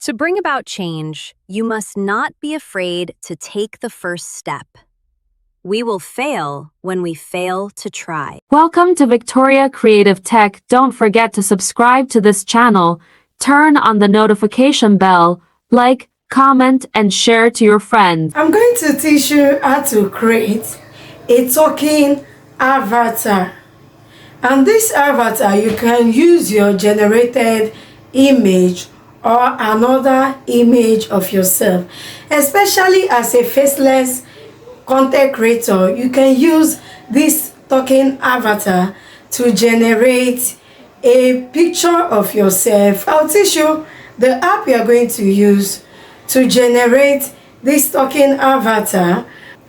To bring about change, you must not be afraid to take the first step. We will fail when we fail to try. Welcome to Victoria Creative Tech. Don't forget to subscribe to this channel, turn on the notification bell, like, comment, and share to your friends. I'm going to teach you how to create a talking avatar. And this avatar, you can use your generated image or another image of yourself. Especially as a faceless content creator, you can use this talking avatar to generate a picture of yourself. I'll teach you the app you are going to use to generate this talking avatar.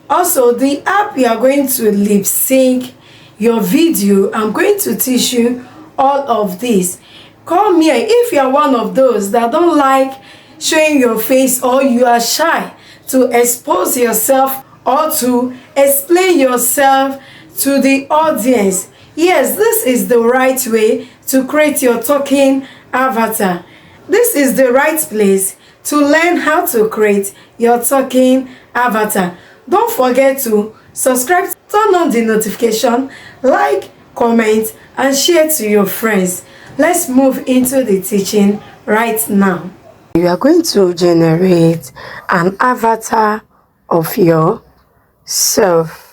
Also, the app you are going to lip sync your video. I'm going to teach you all of this. Come here if you are one of those that don't like showing your face, or you are shy to expose yourself or to explain yourself to the audience. Yes, this is the right way to create your talking avatar. This is the right place to learn how to create your talking avatar. Don't forget to subscribe, turn on the notification, like, comment, and share to your friends. Let's move into the teaching right now. You are going to generate an avatar of yourself.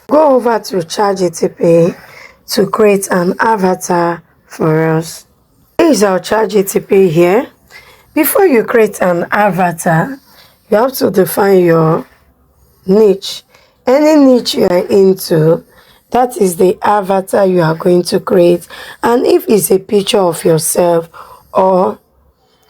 Go over to ChatGPT to create an avatar for us. Here's our ChatGPT here. Before you create an avatar, you have to define your niche. Any niche you are into, that is the avatar you are going to create. And if it's a picture of yourself, or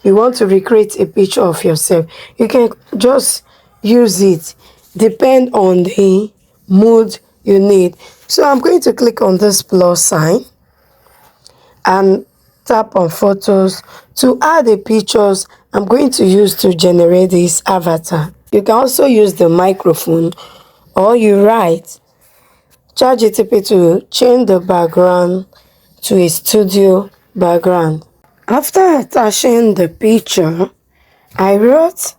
you want to recreate a picture of yourself, you can just use it. Depend on the mood you need. So I'm going to click on this plus sign and tap on photos to add the pictures I'm going to use to generate this avatar. You can also use the microphone, or you write ChatGPT to change the background to a studio background. After attaching the picture, I wrote,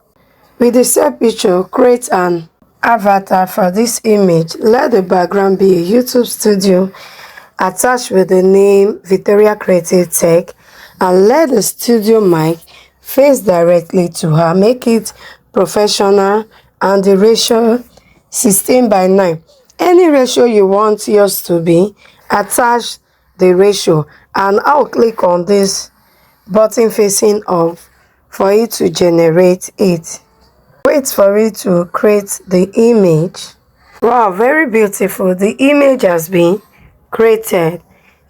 with the set picture, create an avatar for this image. Let the background be a YouTube studio attached with the name Victoria Creative Tech, and let the studio mic face directly to her. Make it professional, and the ratio 16:9. Any ratio you want yours to be, attach the ratio, and I'll click on this button facing off for it to generate it. Wait for it to create the image. Wow, very beautiful. The image has been created.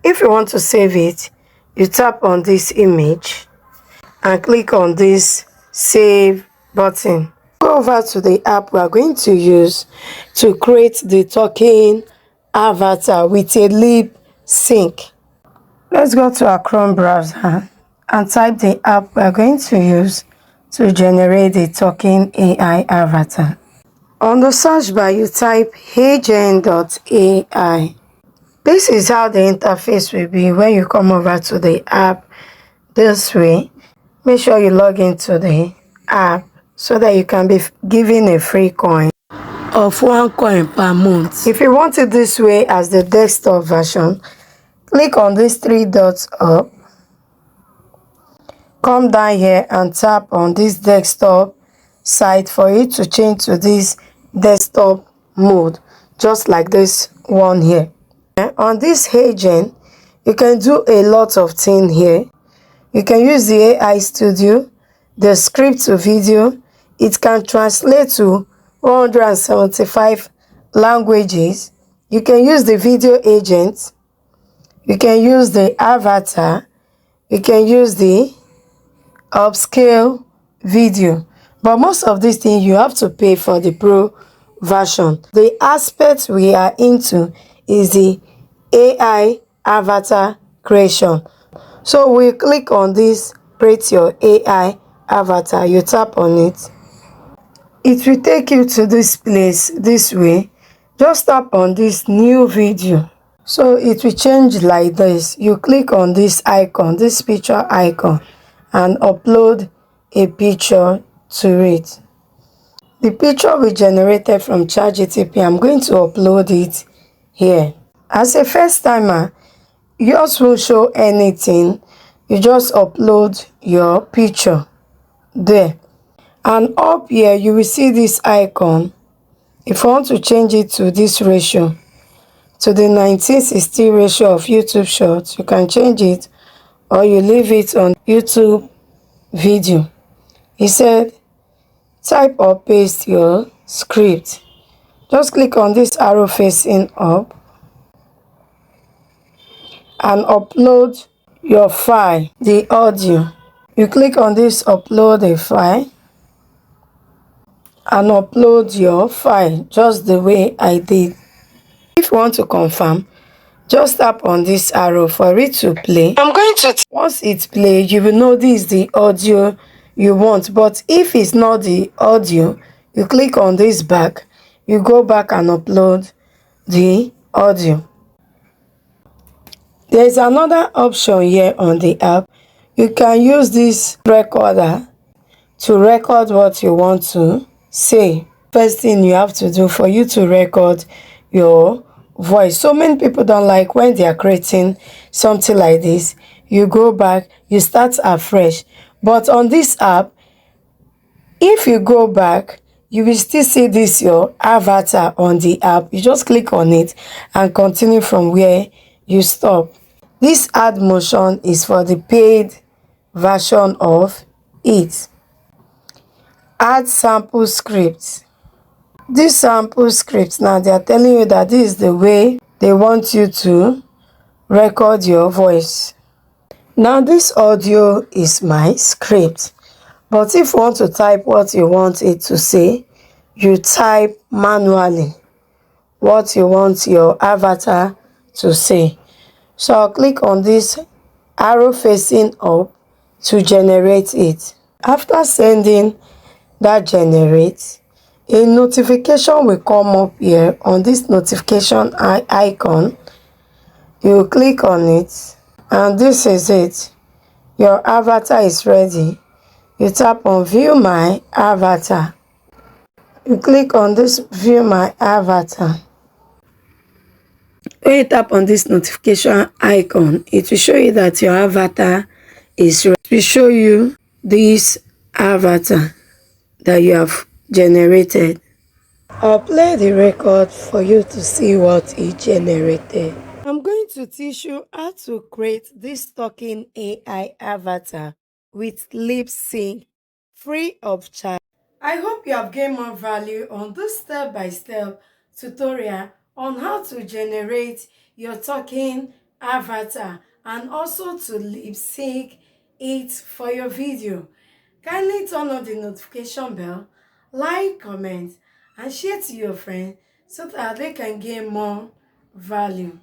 If you want to save it, you tap on this image and click on this save button. Go over to the app we are going to use to create the talking avatar with a lip sync. Let's go to our Chrome browser and type the app we are going to use to generate the talking AI avatar. On the search bar, you type Heygen.ai. This is how the interface will be when you come over to the app this way. Make sure you log into the app so that you can be given a free coin of 1 coin per month. If you want it this way as the desktop version, click on these 3 dots up. Come down here and tap on this desktop site for it to change to this desktop mode, just like this one here. On this Heygen, you can do a lot of things here. You can use the AI Studio, the script to video. It can translate to 175 languages. You can use the video agent. You can use the avatar. You can use the upscale video. But most of these things you have to pay for the pro version. The aspect we are into is the AI avatar creation. So we click on this, create your AI avatar. You tap on it. It will take you to this place this way. Just tap on this new video. So it will change like this. You click on this icon, this picture icon, and upload a picture to it. The picture we generated from ChatGPT, I'm going to upload it here. As a first timer, yours won't show anything. You just upload your picture there. And up here, you will see this icon. If you want to change it to this ratio, to the 1960 ratio of YouTube Shorts, you can change it, or you leave it on YouTube video. He said, type or paste your script. Just click on this arrow facing up and upload your file, the audio. You click on this upload a file and upload your file just the way I did. If you want to confirm, just tap on this arrow for it to play. Once it plays, you will know this is the audio you want. But if it's not the audio, you click on this back, you go back and upload the audio. There's another option here on the app. You can use this recorder to record what you want to say. First thing you have to do for you to record your voice. So many people don't like when they are creating something like this. You go back, you start afresh. But on this app, if you go back, you will still see this your avatar on the app. You just click on it and continue from where you stop. This add motion is for the paid version of it. Add sample scripts. This sample script, now they are telling you that this is the way they want you to record your voice. Now this audio is my script, but if you want to type what you want it to say, you type manually what you want your avatar to say. So I'll click on this arrow facing up to generate it. After sending that generate, a notification will come up here on this notification icon. You click on it and this is it. Your avatar is ready. You tap on view my avatar. You click on this view my avatar. When you tap on this notification icon, it will show you that your avatar is ready. It will show you this avatar that you have generated. I'll play the record for you to see what it generated. I'm going to teach you how to create this talking AI avatar with lip sync free of charge. I hope you have gained more value on this step-by-step tutorial on how to generate your talking avatar and also to lip sync it for your video. Kindly turn on the notification bell, like, comment, and share to your friends so that they can gain more value.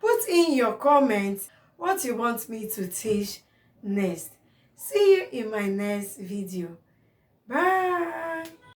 Put in your comments what you want me to teach next. See you in my next video. Bye.